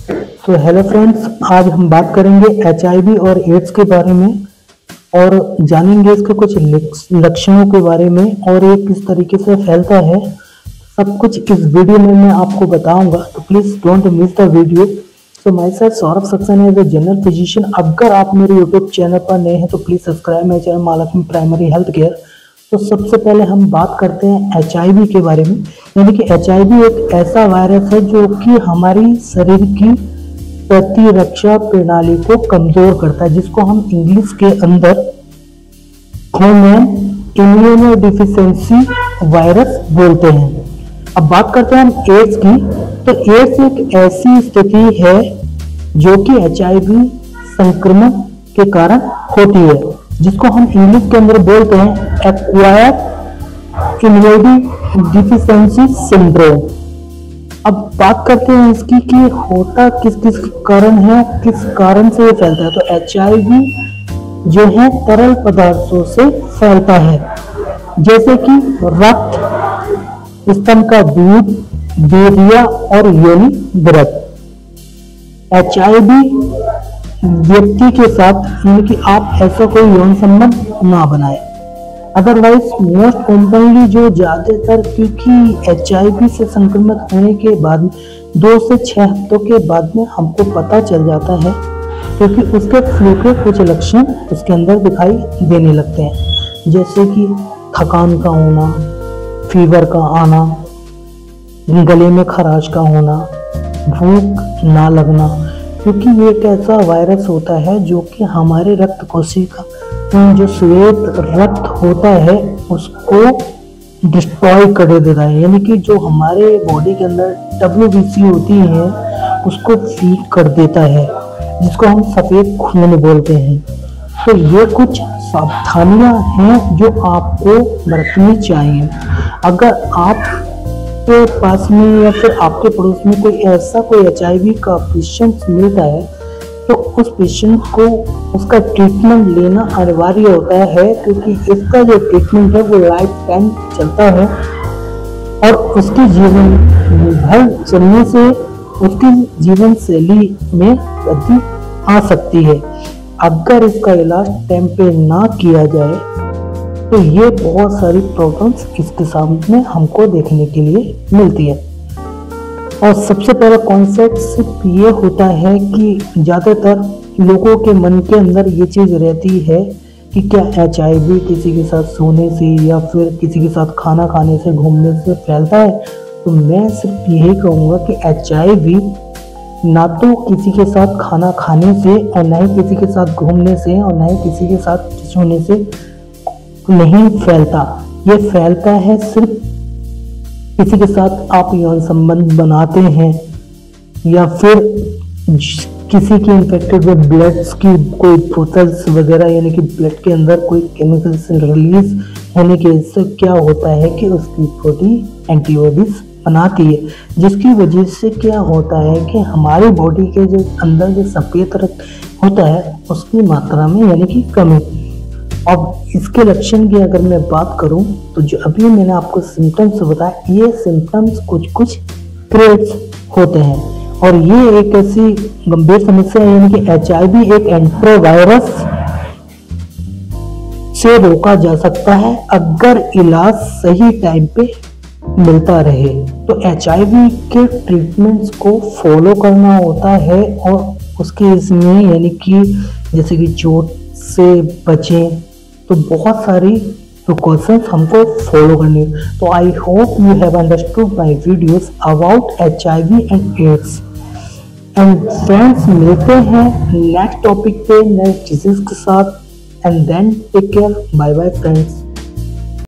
तो hello friends, आज हम बात करेंगे एचआईवी और एड्स के बारे में और जानेंगे इसके कुछ लक्षणों के बारे में और ये किस तरीके से फैलता है। सब कुछ इस वीडियो में मैं आपको बताऊंगा, तो please don't miss the video. So myself Saurabh Saxena as a general physician. अगर आप मेरे यूट्यूब चैनल पर नए हैं तो please subscribe my channel Mahalakshmi primary health care. तो सबसे पहले हम बात करते हैं एचआईवी के बारे में। यानी कि एचआईवी एक ऐसा वायरस है जो कि हमारी शरीर की प्रतिरक्षा प्रणाली को कमजोर करता है, जिसको हम इंग्लिश के अंदर ह्यूमन इम्यूनोडिफिशियेंसी वायरस बोलते हैं। अब बात करते हैं हम एड्स की। तो एड्स एक ऐसी स्थिति है जो कि एचआईवी संक्रमण के कारण होती है, जिसको हम इंग्लिश के अंदर बोलते हैं एक्वायर्ड इम्यूनोडिफिशियेंसी सिंड्रोम। अब बात करते हैं इसकी कि होता किस किस कारण है, किस कारण से ये फैलता है। तो एचआईवी जो है तरल पदार्थों से फैलता है, जैसे कि रक्त, स्तन का दूध, बेरिया और योनि द्रव। एचआईवी व्यक्ति के साथ यानी कि आप ऐसा कोई यौन संबंध ना बनाए। अदरवाइज मोस्ट कॉमनली जो ज्यादातर, क्योंकि एचआईवी से संक्रमित होने के बाद 2 से 6 हफ्तों के बाद में हमको पता चल जाता है, क्योंकि उसके फ्लू के कुछ लक्षण उसके अंदर दिखाई देने लगते हैं, जैसे कि थकान का होना, फीवर का आना, गले में खराश का होना, भूख ना लगना। क्योंकि ये एक ऐसा वायरस होता है जो कि हमारे रक्त कोशिका जो श्वेत रक्त होता है उसको डिस्ट्रॉय कर देता है। यानी कि जो हमारे बॉडी के अंदर WBC होती है उसको फीड कर देता है, जिसको हम सफेद खून बोलते हैं। तो ये कुछ सावधानियां हैं जो आपको बरतनी चाहिए। अगर आपके पास में या फिर आपके पड़ोस में कोई एचआईवी का पेशेंट मिलता है तो उस पेशेंट को उसका ट्रीटमेंट लेना अनिवार्य होता है, क्योंकि इसका जो ट्रीटमेंट है वो लाइफ टाइम चलता है और उसके जीवन भर चलने से उसकी जीवन शैली में वृद्धि आ सकती है। अगर इसका इलाज टाइम पे ना किया जाए तो ये बहुत सारी प्रॉब्लम्स इसके सामने हमको देखने के लिए मिलती है। और सबसे पहला कॉन्सेप्ट सिर्फ ये होता है कि ज़्यादातर लोगों के मन के अंदर ये चीज़ रहती है कि क्या एचआईवी किसी के साथ सोने से या फिर किसी के साथ खाना खाने से, घूमने से फैलता है। तो मैं सिर्फ यही कहूँगा कि एचआईवी ना तो किसी के साथ खाना खाने से और ना ही किसी के साथ घूमने से और ना ही किसी के साथ सोने से नहीं फैलता। ये फैलता है सिर्फ किसी के साथ आप यौन संबंध बनाते हैं या फिर किसी की इन्फेक्टेड विद ब्लड्स की कोई बोतल्स वगैरह, यानी कि ब्लड के अंदर कोई केमिकल्स रिलीज होने की वजह से क्या होता है कि उसकी बॉडी एंटीबॉडीज बनाती है, जिसकी वजह से क्या होता है कि हमारी बॉडी के जो अंदर जो सफेद रक्त होता है उसकी मात्रा में यानी कि कमी। अब इसके लक्षण की अगर मैं बात करूं तो जो अभी मैंने आपको सिम्टम्स बताया, ये सिम्टम्स कुछ ट्रेट्स होते हैं और ये एक ऐसी गंभीर समस्या है। यानी कि एचआईवी एक एंट्रोवायरस से रोका जा सकता है अगर इलाज सही टाइम पे मिलता रहे। तो एचआईवी के ट्रीटमेंट्स को फॉलो करना होता है और उसके इसमें यानी कि जैसे कि चोट से बचें तो बहुत सारी प्रिकॉशंस हमको फॉलो करनी है। तो I hope you have understood my videos about HIV and AIDS. And friends, मिलते हैं नेक्स्ट टॉपिक पे नेक्स्ट डिजीज के साथ। And then take care, bye bye friends.